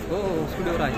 हो स्टुडिओवर आहे.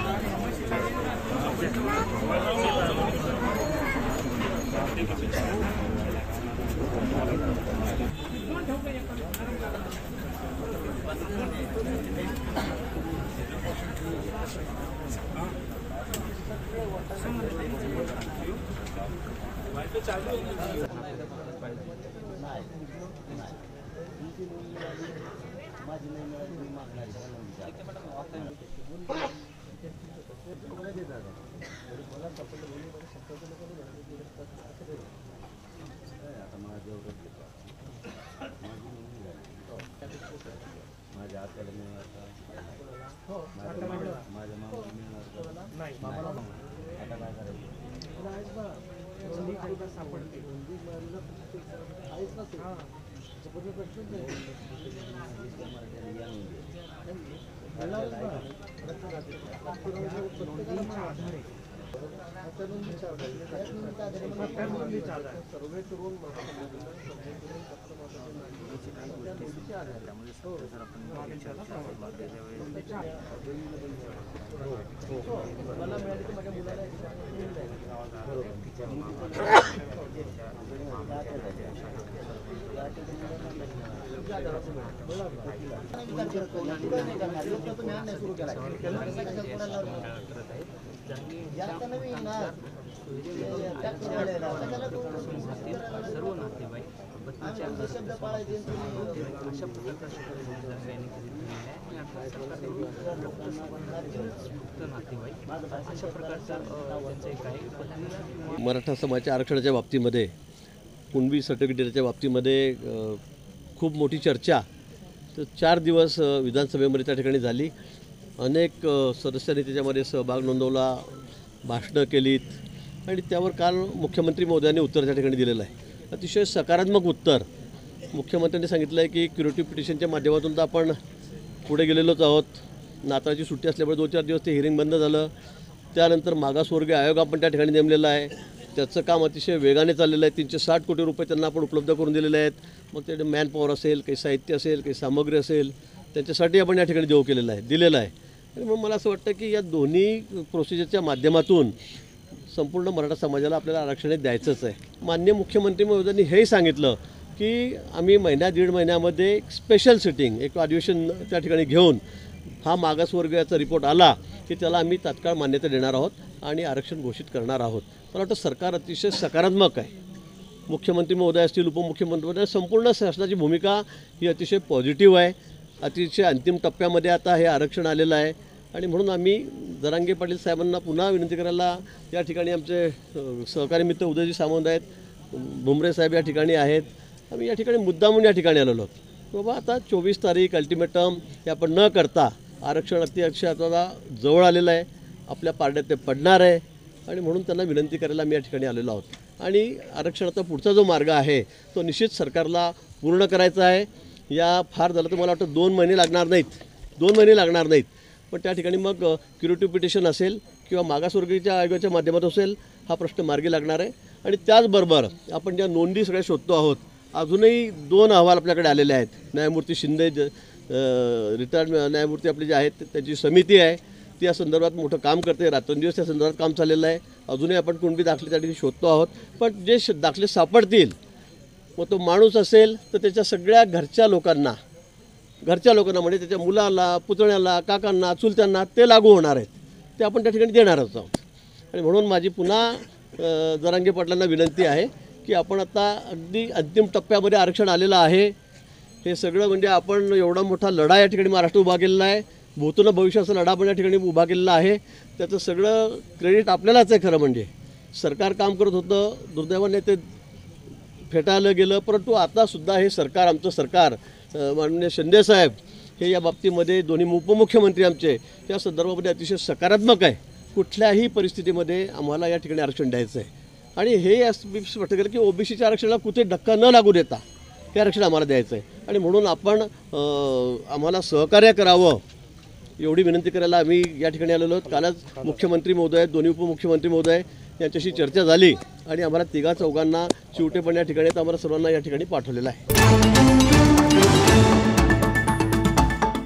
मराठा समाजाच्या आरक्षणाच्या बाबतीमध्ये कुणबी सर्टिफिकेटच्या बाबतीमध्ये खूप मोठी चर्चा तर 4 दिवस विधानसभेमध्ये त्या ठिकाणी झाली. अनेक सदस्यांनी त्याच्यामध्ये सहभाग नोंदवला, भाषणं केलीत आणि त्यावर काल मुख्यमंत्री महोदयांनी उत्तर त्या ठिकाणी दिलेलं आहे. अतिशय सकारात्मक उत्तर. मुख्यमंत्र्यांनी सांगितलं आहे की क्युरेटिव्ह पिटिशनच्या माध्यमातून तर आपण पुढे गेलेलोच आहोत. नाताळची सुट्टी असल्यामुळे 2-4 दिवस ते हिअरिंग बंद झालं. त्यानंतर मागासवर्गीय आयोग आपण त्या ठिकाणी नेमलेला आहे. त्याचं काम अतिशय वेगाने चाललेलं आहे. 360 कोटी रुपये त्यांना आपण उपलब्ध करून दिलेले आहेत. मग ते मॅनपॉवर असेल, काही साहित्य असेल, काही सामग्री असेल, त्यांच्यासाठी आपण या ठिकाणी देऊ दिलेलं आहे. आणि मग मला असं वाटतं की या दोन्ही प्रोसिजरच्या माध्यमातून संपूर्ण मराठा समाजाला आपल्याला आरक्षण द्यायचंच आहे. माननीय मुख्यमंत्री महोदयांनी हेही सांगितलं की आम्ही दीड महिन्यामध्ये एक स्पेशल सिटिंग, एक अधिवेशन त्या ठिकाणी घेऊन हा मागासवर्गीयाचा रिपोर्ट आला की त्याला आम्ही तात्काळ मान्यता देणार आहोत आणि आरक्षण घोषित करणार आहोत. मला वाटतं सरकार अतिशय सकारात्मक आहे. मुख्यमंत्री महोदय असतील, उपमुख्यमंत्री महोदय, संपूर्ण शासनाची भूमिका ही अतिशय पॉझिटिव्ह आहे. अतिशय अंतिम टप्प्यामध्ये आता हे आरक्षण आलेलं आहे आणि म्हणून आम्ही जरांगे पाटील साहेबांना पुन्हा विनंती करायला, या ठिकाणी आमचे सहकारी मित्र उदयजी सामंत आहेत, भुमरे साहेब या ठिकाणी आहेत, आम्ही या ठिकाणी मुद्दामून या ठिकाणी आलेलो आहोत. बाबा आता 24 तारीख अल्टिमेटम हे आपण न करता आरक्षण अतिशय आता जवळ आलेलं आहे, आपल्या पारड्यात ते पडणार आहे आणि म्हणून त्यांना विनंती करायला मी या ठिकाणी आलेलो आहोत. आणि आरक्षणाचा पुढचा जो मार्ग आहे तो निश्चित सरकारला पूर्ण करायचा आहे. या फार झालं तर मला वाटतं 2 महिने लागणार नाहीत, पण त्या ठिकाणी मग क्युरेटिव्ह पिटिशन असेल किंवा मागासवर्गीय आयोगाच्या माध्यमातून असेल, हा प्रश्न मार्गी लागणार आहे. आणि त्याचबरोबर आपण ज्या नोंदी सगळ्या शोधतो आहोत, अजूनही 2 अहवाल आपल्याकडे आलेले आहेत. न्यायमूर्ती शिंदे, रिटायर्ड न्यायमूर्ती आपले जे आहेत त्यांची समिती आहे, ती या संदर्भात मोठं काम करते. रात्रंदिवस त्या संदर्भात काम चाललेलं आहे. अजूनही आपण कुणबी दाखले त्या ठिकाणी शोधतो आहोत. पण जे दाखले सापडतील, मग तो माणूस असेल तर त्याच्या सगळ्या घरच्या लोकांना म्हणजे त्याच्या मुलाला, पुतण्याला, काकांना, चुलत्यांना ते लागू होणार आहेत. ते आपण त्या ठिकाणी देणारच आहोत. आणि म्हणून माझी पुन्हा जरांगे पाटलांना विनंती आहे की आपण आता अगदी अंतिम टप्प्यामध्ये आरक्षण आलेलं आहे. हे सगळं म्हणजे आपण एवढा मोठा लढा या ठिकाणी महाराष्ट्र उभा केलेला आहे. भूतून भविष्याचा लढा पण या ठिकाणी उभा केलेला आहे. त्याचं सगळं क्रेडिट आपल्यालाच आहे. खरं म्हणजे सरकार काम करत होतं, दुर्दैवाने ते फेटाळलं गेलं. परंतु आतासुद्धा हे सरकार, आमचं सरकार, माननीय शिंदे साहेब हे या बाबतीमध्ये, दोन्ही उपमुख्यमंत्री आमचे या संदर्भामध्ये अतिशय सकारात्मक आहे. कुठल्याही परिस्थितीमध्ये आम्हाला या ठिकाणी आरक्षण द्यायचं आहे. आणि हे वाटतं केलं की ओबीसीच्या आरक्षणाला कुठे धक्का न लागू देता हे आरक्षण आम्हाला द्यायचं आहे. आणि म्हणून आपण आम्हाला सहकार्य करावं एवढी विनंती करायला आम्ही या ठिकाणी आलेलो आहोत. कालच मुख्यमंत्री महोदय, दोन्ही उपमुख्यमंत्री महोदय यांच्याशी चर्चा झाली आणि आम्हाला 3-4 चिवटेपण या ठिकाणी आम्हाला सर्वांना या ठिकाणी पाठवलेलं आहे.